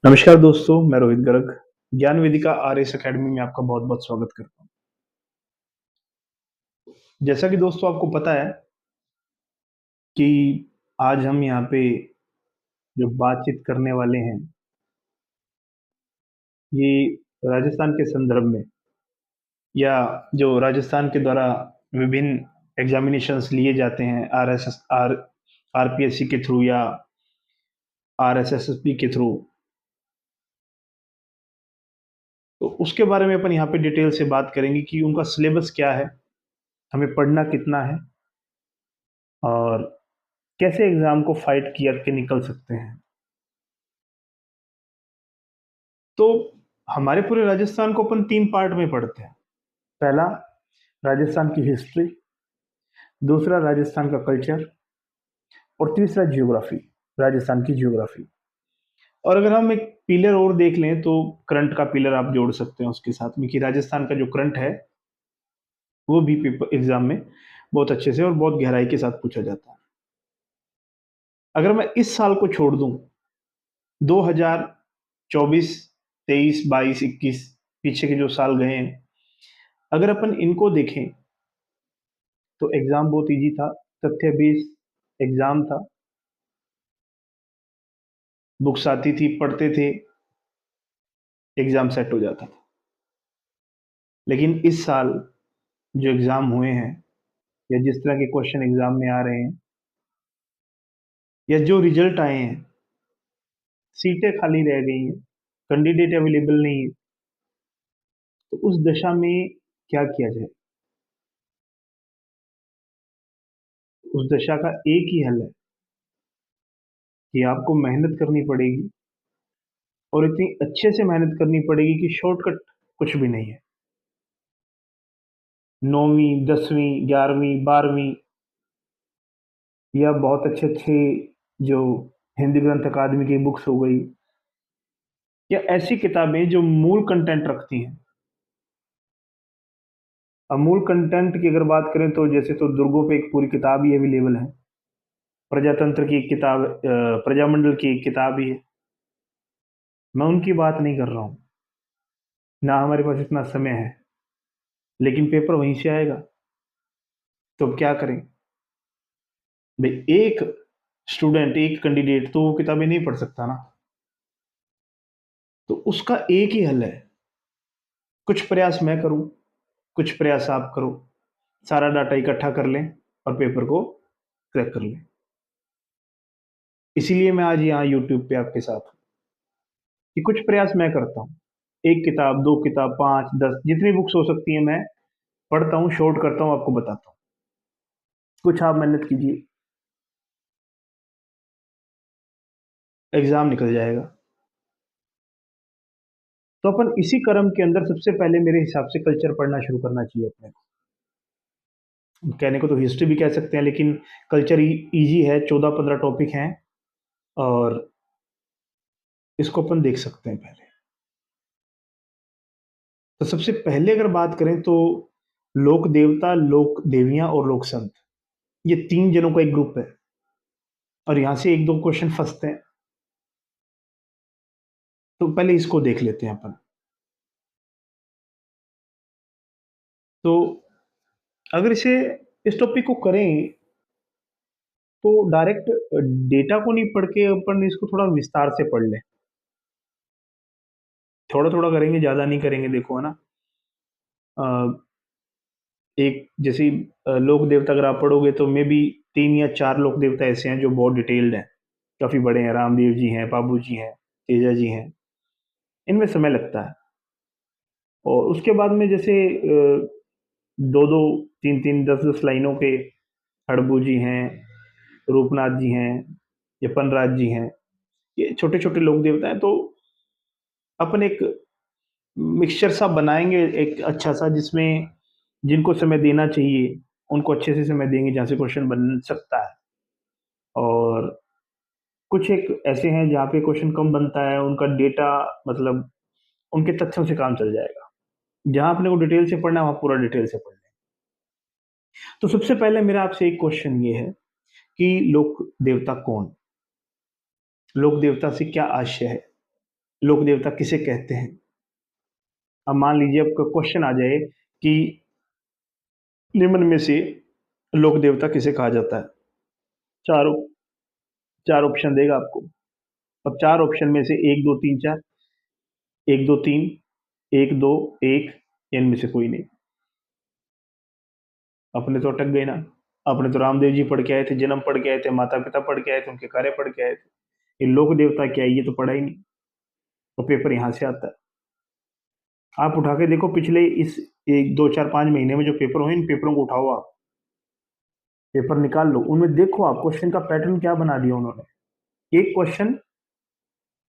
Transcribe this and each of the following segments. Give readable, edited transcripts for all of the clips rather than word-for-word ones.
नमस्कार दोस्तों, मैं रोहित गर्ग। ज्ञान वेदिका आरएस एकेडमी में आपका बहुत-बहुत स्वागत करता हूँ। जैसा कि दोस्तों आपको पता है कि आज हम यहाँ पे जो बातचीत करने वाले हैं, ये राजस्थान के संदर्भ में या जो राजस्थान के द्वारा विभिन्न एग्ज़ामिनेशंस लिए जाते हैं आरपीएससी के थ्रू या आरएसएसबी के थ्रू, तो उसके बारे में अपन यहाँ पे डिटेल से बात करेंगे कि उनका सिलेबस क्या है, हमें पढ़ना कितना है और कैसे एग्ज़ाम को फाइट किया के निकल सकते हैं। तो हमारे पूरे राजस्थान को अपन 3 पार्ट में पढ़ते हैं। पहला राजस्थान की हिस्ट्री, दूसरा राजस्थान का कल्चर और तीसरा जियोग्राफी, राजस्थान की जियोग्राफी। और अगर हम एक पिलर और देख लें तो करंट का पिलर आप जोड़ सकते हैं उसके साथ में कि राजस्थान का जो करंट है, वो भी पेपर एग्ज़ाम में बहुत अच्छे से और बहुत गहराई के साथ पूछा जाता है। अगर मैं इस साल को छोड़ दूँ, 2024, 23, 22, 21 पीछे के जो साल गए हैं, अगर अपन इनको देखें तो एग्ज़ाम बहुत ईज़ी था, तथ्य बेस्ड एग्ज़ाम था, बुक्स आती थी, पढ़ते थे, एग्ज़ाम सेट हो जाता था। लेकिन इस साल जो एग्ज़ाम हुए हैं या जिस तरह के क्वेश्चन एग्ज़ाम में आ रहे हैं या जो रिज़ल्ट आए हैं, सीटें खाली रह गई हैं, कैंडिडेट अवेलेबल नहीं है, तो उस दशा में क्या किया जाए? उस दशा का एक ही हल है कि आपको मेहनत करनी पड़ेगी और इतनी अच्छे से मेहनत करनी पड़ेगी कि शॉर्टकट कुछ भी नहीं है। 9वीं, 10वीं, 11वीं, 12वीं या बहुत अच्छे-अच्छे जो हिंदी ग्रंथ अकादमी की बुक्स हो गई या ऐसी किताबें जो मूल कंटेंट रखती हैं। अब मूल कंटेंट की अगर बात करें तो जैसे तो दुर्गों पे एक पूरी किताब ही अवेलेबल है। प्रजातंत्र की एक किताब प्रजामंडल की एक किताब ही है। मैं उनकी बात नहीं कर रहा हूँ, ना हमारे पास इतना समय है, लेकिन पेपर वहीं से आएगा, तो अब क्या करें? भई एक स्टूडेंट, एक कैंडिडेट तो वो किताबें नहीं पढ़ सकता ना, तो उसका एक ही हल है, कुछ प्रयास मैं करूँ, कुछ प्रयास आप करो, सारा डाटा इकट्ठा कर लें और पेपर को क्रैक कर लें। इसीलिए मैं आज यहाँ यूट्यूब पे आपके साथ हूँ कि कुछ प्रयास मैं करता हूँ। 1 किताब, 2 किताब, 5, 10 जितनी बुक्स हो सकती हैं मैं पढ़ता हूँ, शॉर्ट करता हूँ, आपको बताता हूँ। कुछ आप मेहनत कीजिए, एग्ज़ाम निकल जाएगा। तो अपन इसी क्रम के अंदर सबसे पहले मेरे हिसाब से कल्चर पढ़ना शुरू करना चाहिए अपने को। कहने को तो हिस्ट्री भी कह सकते हैं लेकिन कल्चर ईज़ी है, 14-15 टॉपिक हैं और इसको अपन देख सकते हैं पहले। तो सबसे पहले अगर बात करें तो लोक देवता, लोक देवियाँ और लोक संत, ये 3 जनों का एक ग्रुप है और यहाँ से 1-2 क्वेश्चन फँसते हैं। तो पहले इसको देख लेते हैं अपन। तो अगर इस टॉपिक को करें तो डायरेक्ट डेटा को नहीं पढ़ के अपन इसको थोड़ा विस्तार से पढ़ लें। थोड़ा-थोड़ा करेंगे, ज़्यादा नहीं करेंगे देखो, है ना? अ, एक जैसे लोक देवता अगर आप पढ़ोगे तो मेबी 3 या 4 लोक देवता ऐसे हैं जो बहुत डिटेल्ड हैं, काफ़ी बड़े हैं, रामदेव जी हैं, बाबू जी हैं, तेजा जी हैं, इनमें समय लगता है। और उसके बाद में जैसे 2-2, 3-3, 10-10 लाइनों के हड़बू जी हैं, रूपनाथ जी हैं, यपनराज जी हैं, ये छोटे-छोटे लोक देवता हैं, तो अपन एक मिक्सचर सा बनाएँगे एक अच्छा-सा जिसमें जिनको समय देना चाहिए, उनको अच्छे से समय देंगे जहाँ से क्वेश्चन बन सकता है। और कुछ एक ऐसे हैं जहाँ पे क्वेश्चन कम बनता है, उनका डेटा मतलब उनके तथ्यों से काम चल जाएगा। जहाँ अपने को डिटेल से पढ़ना है, वहाँ पूरा डिटेल से पढ़ लें। तो सबसे पहले मेरा आपसे एक क्वेश्चन ये है कि लोक देवता कौन? लोक देवता से क्या आशय है? लोक देवता किसे कहते हैं? अब मान लीजिए आपका क्वेश्चन आ जाए कि निम्न में से लोक देवता किसे कहा जाता है? चार चार ऑप्शन देगा आपको। अब चार ऑप्शन में से 1 2 3 4, 1 2 3, 1 2 1, इनमें से कोई नहीं। अपने तो अटक गए ना। अपने तो रामदेव जी पढ़ के आए थे, जन्म पढ़ के आए थे, माता पिता पढ़ के आए थे, उनके कार्य पढ़ के आए थे। ये लोक देवता क्या है, ये तो पढ़ा ही नहीं। तो पेपर यहाँ से आता है। आप उठा के देखो पिछले इस 1 2 4 5 महीने में जो पेपर हुए, इन पेपरों को उठाओ आप, पेपर निकाल लो, उनमें देखो आप क्वेश्चन का पैटर्न क्या बना दिया उन्होंने। एक क्वेश्चन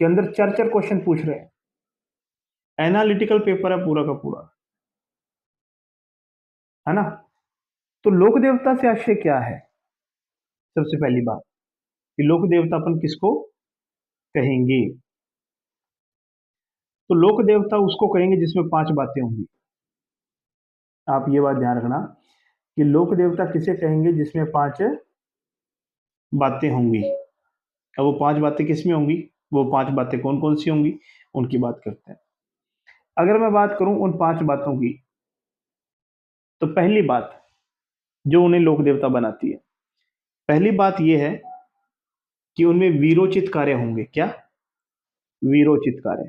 के अंदर चार चार क्वेश्चन पूछ रहे हैं। एनालिटिकल पेपर है पूरा का पूरा, है ना। तो लोक देवता से आशय क्या है? सबसे पहली बात कि लोक देवता अपन किसको कहेंगे? तो लोक देवता उसको कहेंगे जिसमें 5 बातें होंगी। आप ये बात ध्यान रखना कि लोक देवता किसे कहेंगे जिसमें 5 बातें होंगी। अब वो 5 बातें किसमें होंगी, वो 5 बातें कौन कौन सी होंगी, उनकी बात करते हैं। अगर मैं बात करूं उन 5 बातों की, तो पहली बात जो उन्हें लोक देवता बनाती है, पहली बात यह है कि उनमें वीरोचित कार्य होंगे। क्या? वीरोचित कार्य।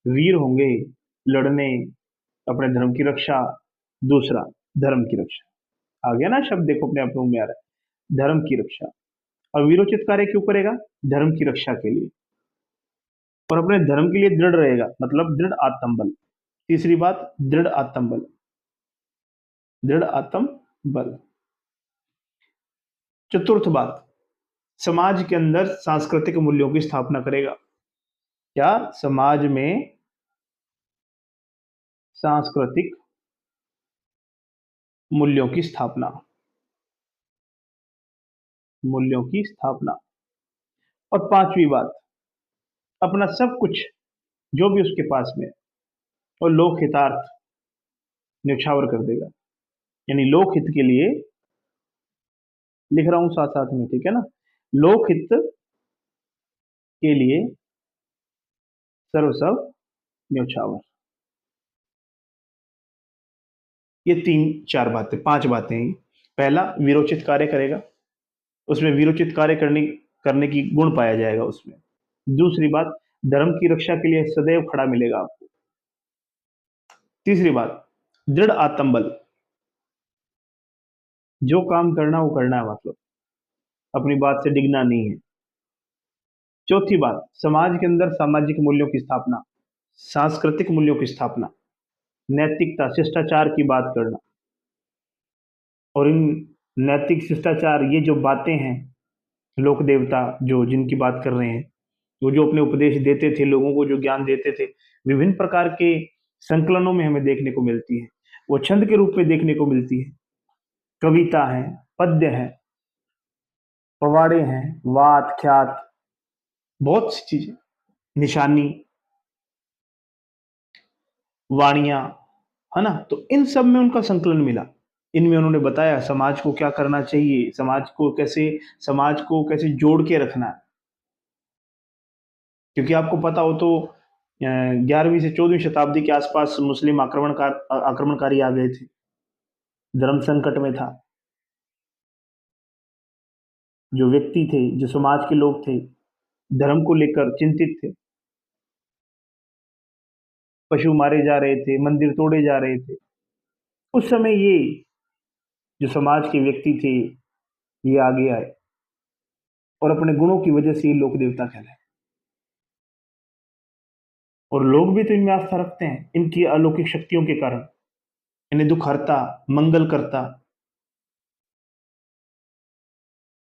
वीर होंगे, लड़ने, अपने धर्म की रक्षा। दूसरा, धर्म की रक्षा। आ गया ना शब्द, देखो अपने आप में आ रहा है, धर्म की रक्षा। और वीरोचित कार्य क्यों करेगा? धर्म की रक्षा के लिए, और अपने धर्म के लिए दृढ़ रहेगा, मतलब दृढ़ आत्मबल। तीसरी बात, दृढ़ आत्मबल। दृढ़ आत्मबल। चतुर्थ बात, समाज के अंदर सांस्कृतिक मूल्यों की स्थापना करेगा। क्या? समाज में सांस्कृतिक मूल्यों की स्थापना। मूल्यों की स्थापना। और पांचवी बात, अपना सब कुछ जो भी उसके पास में है, और लोक हितार्थ न्यौछावर कर देगा। यानी लोक हित के लिए, लिख रहा हूं साथ साथ में, ठीक है ना, लोक हित के लिए सर्वस्व न्यौछावर। ये 3 4 बातें, 5 बातें हैं। पहला, वीरोचित कार्य करेगा, उसमें वीरोचित कार्य करने करने की गुण पाया जाएगा उसमें। दूसरी बात, धर्म की रक्षा के लिए सदैव खड़ा मिलेगा आपको। तीसरी बात, दृढ़ आत्मबल। जो काम करना वो करना है, मतलब अपनी बात से डिगना नहीं है। चौथी बात, समाज के अंदर सामाजिक मूल्यों की स्थापना, सांस्कृतिक मूल्यों की स्थापना, नैतिकता शिष्टाचार की बात करना। और इन नैतिक शिष्टाचार, ये जो बातें हैं, लोक देवता जो जिनकी बात कर रहे हैं, वो जो अपने उपदेश देते थे, लोगों को जो ज्ञान देते थे, विभिन्न प्रकार के संकलनों में हमें देखने को मिलती है। वो छंद के रूप में देखने को मिलती है, कविता है, पद्य है, पवाड़े हैं, वात ख्यात, बहुत सी चीजें, निशानी, वाणियां, है ना। तो इन सब में उनका संकलन मिला। इनमें उन्होंने बताया समाज को क्या करना चाहिए, समाज को कैसे जोड़ के रखना है। क्योंकि आपको पता हो तो 11वीं से 14वीं शताब्दी के आसपास मुस्लिम आक्रमणकारी आ गए थे, धर्म संकट में था। जो व्यक्ति थे, जो समाज के लोग थे, धर्म को लेकर चिंतित थे। पशु मारे जा रहे थे, मंदिर तोड़े जा रहे थे। उस समय ये जो समाज के व्यक्ति थे, ये आगे आए, और अपने गुणों की वजह से ये लोक देवता कहलाए। और लोग भी तो इनमें आस्था रखते हैं, इनकी अलौकिक शक्तियों के कारण। इन्हें दुख हरता, मंगल करता,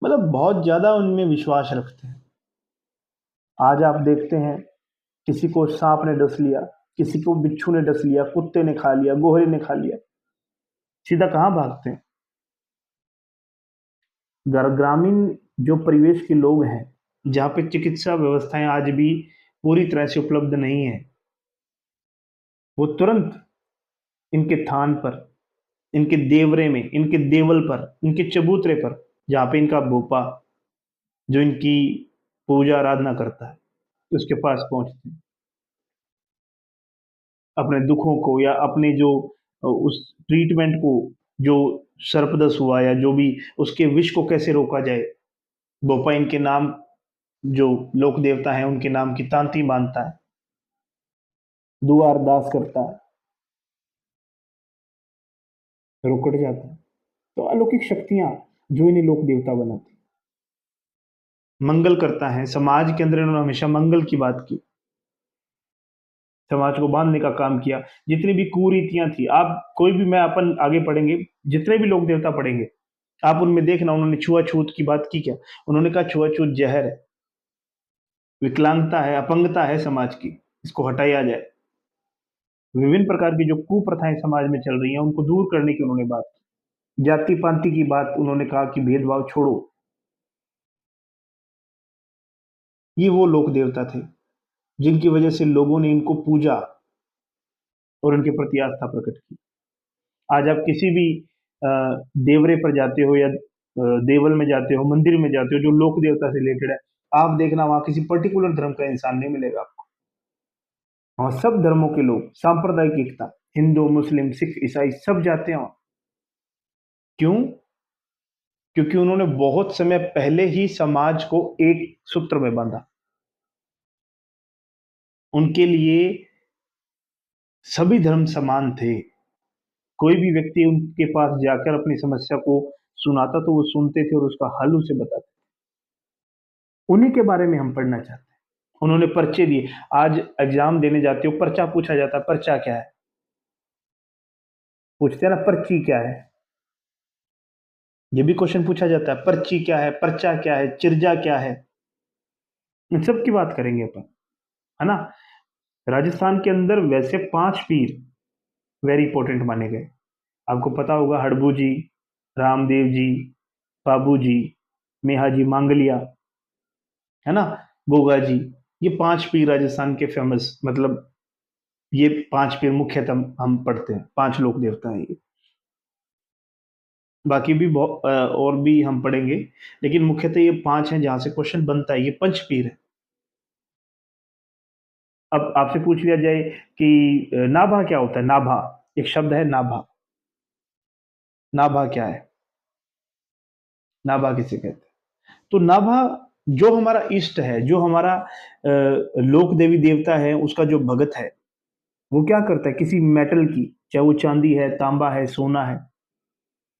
मतलब बहुत ज्यादा उनमें विश्वास रखते हैं। आज आप देखते हैं, किसी को सांप ने डस लिया, किसी को बिच्छू ने डस लिया, कुत्ते ने खा लिया, गोहरे ने खा लिया, सीधा कहाँ भागते हैं? ग्रामीण जो परिवेश के लोग हैं, जहाँ पे चिकित्सा व्यवस्थाएं आज भी पूरी तरह से उपलब्ध नहीं है, वो तुरंत इनके थान पर, इनके देवरे में, इनके देवल पर, इनके चबूतरे पर, जहाँ पे इनका भोपा जो इनकी पूजा आराधना करता है, उसके पास पहुँचते हैं। अपने दुखों को या अपने जो उस ट्रीटमेंट को, जो सर्पदंश हुआ या जो भी उसके विष को कैसे रोका जाए, बोपा इनके नाम, जो लोक देवता हैं उनके नाम की तांती बाँधता है, दुआ अरदास करता है, फिर वो कट जाता है। तो अलौकिक शक्तियाँ जो इन्हें लोक देवता बनाती हैं। मंगल करता है, समाज के अंदर इन्होंने हमेशा मंगल की बात की, समाज को बाँधने का काम किया। जितनी भी कुरीतियाँ थी, आप कोई भी, मैं अपन आगे पढ़ेंगे, जितने भी लोक देवता पढ़ेंगे, आप उनमें देखना उन्होंने छुआ-छूत की बात की क्या? उन्होंने कहा छुआ-छूत ज़हर है, विकलांगता है, अपंगता है समाज की, इसको हटाया जाए। विभिन्न प्रकार की जो कुप्रथाएँ समाज में चल रही हैं, उनको दूर करने की उन्होंने बात की। जाति-पाति की बात उन्होंने कहा कि भेदभाव छोड़ो। ये वो लोक देवता थे, जिनकी वजह से लोगों ने इनको पूजा और उनके प्रति आस्था प्रकट की। आज आप किसी भी अ, देवरे पर जाते हो या देवल में जाते हो, मंदिर में जाते हो, जो लोक देवता से रिलेटेड है, आप देखना वहाँ किसी पर्टिकुलर धर्म का इंसान नहीं मिलेगा आपको। वहाँ सब धर्मों के लोग, सांप्रदायिक एकता, हिंदू, मुस्लिम, सिख, ईसाई सब जाते हैं वहाँ। क्यों? क्योंकि उन्होंने बहुत समय पहले ही समाज को एक सूत्र में बाँधा। उनके लिए सभी धर्म समान थे। कोई भी व्यक्ति उनके पास जाकर अपनी समस्या को सुनाता तो वो सुनते थे और उसका हल उसे बताते। उन्हीं के बारे में हम पढ़ना चाहते हैं। उन्होंने पर्चे दिए। आज एग्ज़ाम देने जाते हो, पर्चा पूछा जाता है, पर्चा क्या है? पूछते हैं ना, पर्ची क्या है? ये भी क्वेश्चन पूछा जाता है, पर्ची क्या है? पर्चा क्या है? चिर्जा क्या है? इन सब की बात करेंगे अपन, है ना? राजस्थान के अंदर वैसे 5 पीर वेरी इंपॉर्टेंट माने गए। आपको पता होगा, हड़बू जी, रामदेव जी, बाबू जी, मेहाजी मांगलिया, है ना? गोगा जी, ये 5 पीर राजस्थान के फेमस, मतलब ये 5 पीर मुख्यतः हम पढ़ते हैं, 5 लोक देवता हैं ये। बाकी भी और भी हम पढ़ेंगे, लेकिन मुख्यतः ये 5 हैं जहाँ से क्वेश्चन बनता है, ये पंच पीर हैं। अब आपसे पूछ लिया जाए कि नाभा क्या होता है? नाभा, एक शब्द है नाभा। नाभा क्या है? नाभा किसे कहते हैं? तो नाभा जो हमारा इष्ट है, जो हमारा लोक देवी देवता है, उसका जो भगत है, वो क्या करता है? किसी मेटल की, चाहे वो चांदी है, तांबा है, सोना है,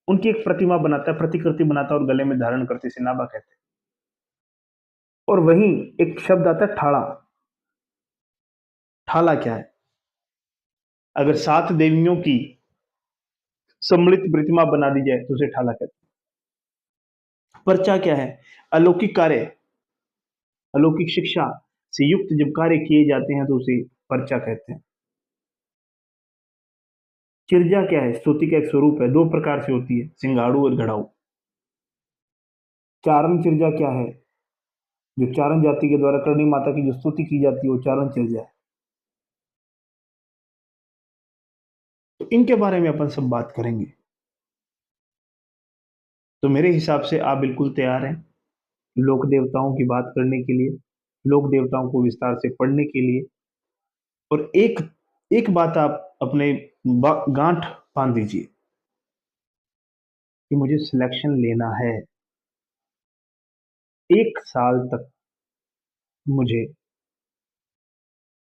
उनकी एक प्रतिमा बनाता है, प्रतिकृति बनाता है और गले में धारण करते हैं, इसे नाभा कहते हैं। और वहीं एक शब्द आता है ठाड़ा। ठाला क्या है? अगर 7 देवियों की सम्मिलित प्रतिमा बना दी जाए तो उसे ठाला कहते हैं। पर्चा क्या है? अलौकिक कार्य, अलौकिक शिक्षा से युक्त जब कार्य किए जाते हैं तो उसे पर्चा कहते हैं। चिर्जा क्या है? स्तुति का एक स्वरूप है, 2 प्रकार से होती है, सिंघाड़ू और घड़ाऊ। चारण चिर्जा क्या है? जो चारण जाति के द्वारा करणी माता की जो स्तुति की जाती है वो चारण चिर्जा है। तो इनके बारे में अपन सब बात करेंगे। तो मेरे हिसाब से आप बिल्कुल तैयार हैं लोक देवताओं की बात करने के लिए, लोक देवताओं को विस्तार से पढ़ने के लिए। और एक एक बात आप अपने गांठ बांध दीजिए कि मुझे सिलेक्शन लेना है, 1 साल तक मुझे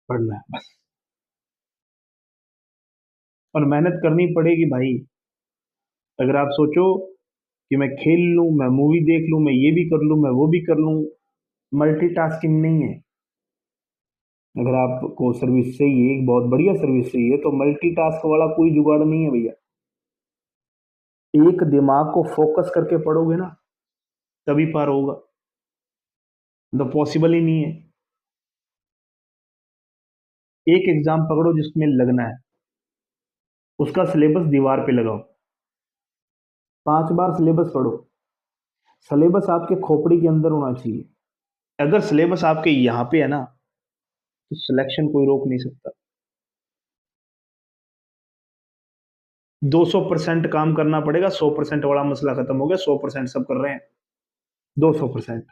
पढ़ना है बस, और मेहनत करनी पड़ेगी भाई। अगर आप सोचो कि मैं खेल लूं, मैं मूवी देख लूं, मैं ये भी कर लूं, मैं वो भी कर लूं, मल्टीटास्किंग नहीं है। अगर आपको सर्विस चाहिए, एक बहुत बढ़िया सर्विस चाहिए, तो मल्टीटास्क वाला कोई जुगाड़ नहीं है भैया। एक दिमाग को फोकस करके पढ़ोगे ना, तभी पार होगा, तो पॉसिबल ही नहीं है। एक एग्जाम पकड़ो जिसमें लगना है, उसका सिलेबस दीवार पे लगाओ, 5 बार सिलेबस पढ़ो। सिलेबस आपके खोपड़ी के अंदर होना चाहिए। अगर सिलेबस आपके यहाँ पे है ना, तो सिलेक्शन कोई रोक नहीं सकता। 200% काम करना पड़ेगा, 100% वाला मसला खत्म हो गया, 100% सब कर रहे हैं, 200%।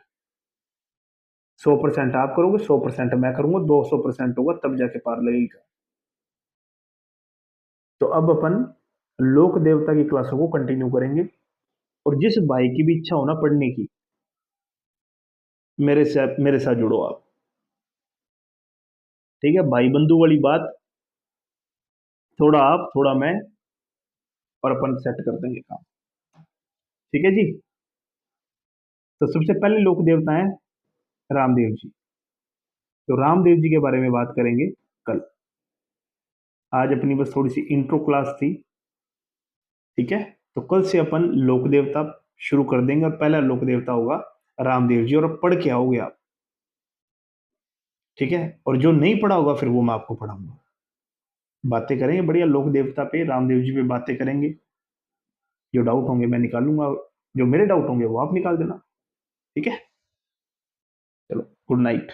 100% आप करोगे, 100% मैं करूंगा, 200% होगा, तब जाके पार लगेगा। तो अब अपन लोक देवता की क्लासों को कंटिन्यू करेंगे। और जिस भाई की भी इच्छा हो ना पढ़ने की, मेरे साथ जुड़ो आप। ठीक है, भाई बंधु वाली बात, थोड़ा आप थोड़ा मैं, और अपन सेट कर देंगे काम। ठीक है जी। तो सबसे पहले लोक देवता है रामदेव जी। तो रामदेव जी के बारे में बात करेंगे कल। आज अपनी बस थोड़ी सी इंट्रो क्लास थी। ठीक है, तो कल से अपन लोक देवता शुरू कर देंगे, और पहला लोक देवता होगा रामदेव जी, और अब पढ़ के आओगे आप। ठीक है, और जो नहीं पढ़ा होगा फिर वो मैं आपको पढ़ाऊंगा। बातें करेंगे बढ़िया लोक देवता पे, रामदेव जी पे बातें करेंगे। जो डाउट होंगे मैं निकालूंगा, जो मेरे डाउट होंगे वो आप निकाल देना। ठीक है, चलो गुड नाइट।